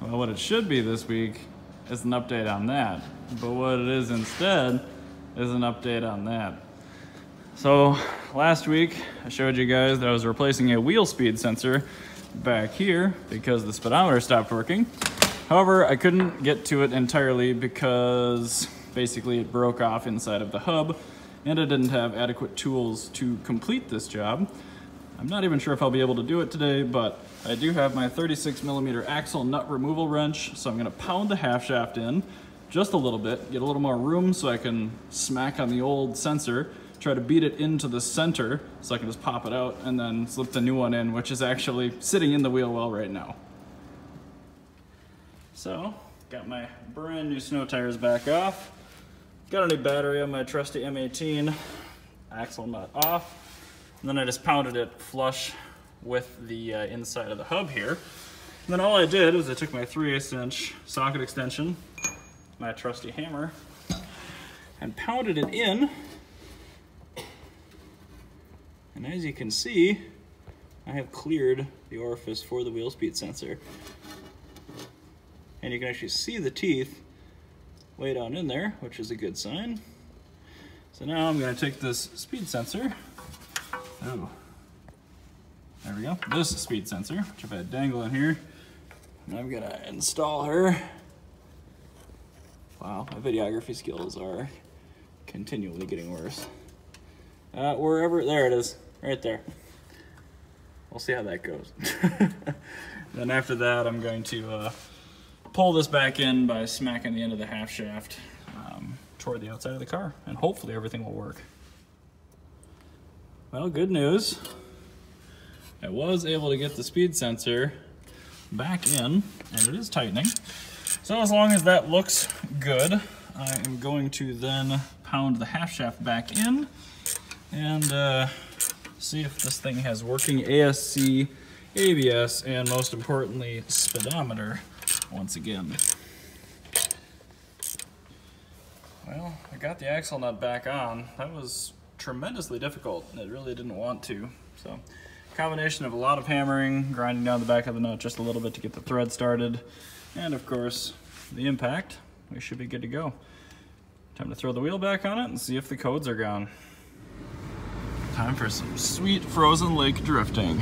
Well, what it should be this week is an update on that. But what it is instead is an update on that. So last week I showed you guys that I was replacing a wheel speed sensor back here because the speedometer stopped working. However, I couldn't get to it entirely because basically it broke off inside of the hub and I didn't have adequate tools to complete this job. I'm not even sure if I'll be able to do it today, but I do have my 36mm axle nut removal wrench, so I'm gonna pound the half shaft in just a little bit, get a little more room so I can smack on the old sensor, try to beat it into the center so I can just pop it out and then slip the new one in, which is actually sitting in the wheel well right now. So, got my brand new snow tires back off. Got a new battery on my trusty M18, axle nut off, and then I just pounded it flush with the inside of the hub here. And then all I did was I took my 3/8 inch socket extension, my trusty hammer, and pounded it in. And as you can see, I have cleared the orifice for the wheel speed sensor. And you can actually see the teeth way down in there, which is a good sign. So now I'm going to take this speed sensor. Oh, there we go. This speed sensor, which I've had dangling here. And I'm going to install her. Wow, my videography skills are continually getting worse. Wherever, there it is, right there. We'll see how that goes. Then after that, I'm going to pull this back in by smacking the end of the half shaft toward the outside of the car, and hopefully everything will work. Well, good news. I was able to get the speed sensor back in, and it is tightening. So as long as that looks good, I am going to then pound the half shaft back in and see if this thing has working ASC, ABS, and most importantly, speedometer once again. Well, I got the axle nut back on. That was tremendously difficult. It really didn't want to. So, combination of a lot of hammering, grinding down the back of the nut just a little bit to get the thread started, and of course, the impact. We should be good to go. Time to throw the wheel back on it and see if the codes are gone. Time for some sweet frozen lake drifting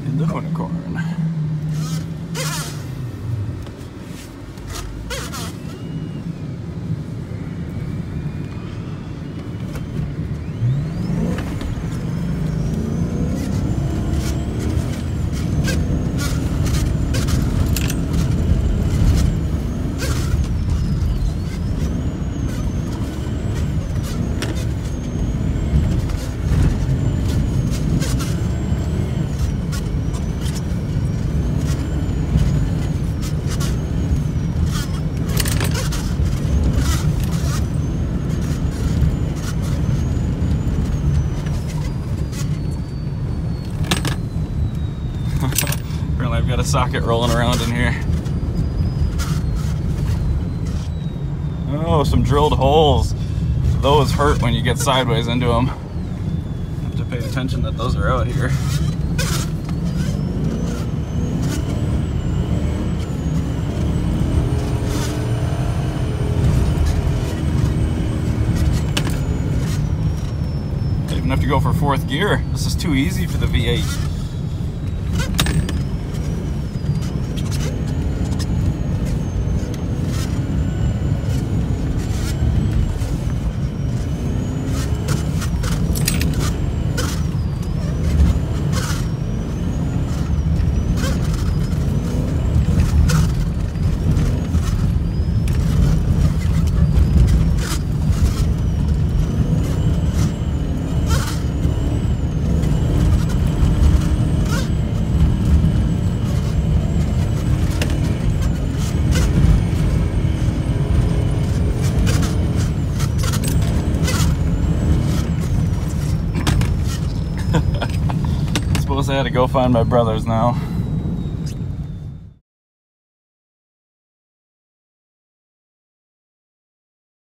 in the unicorn. I've got a socket rolling around in here. Oh, some drilled holes. Those hurt when you get sideways into them. Have to pay attention that those are out here. Don't even have to go for 4th gear. This is too easy for the V8. I suppose I had to go find my brothers now.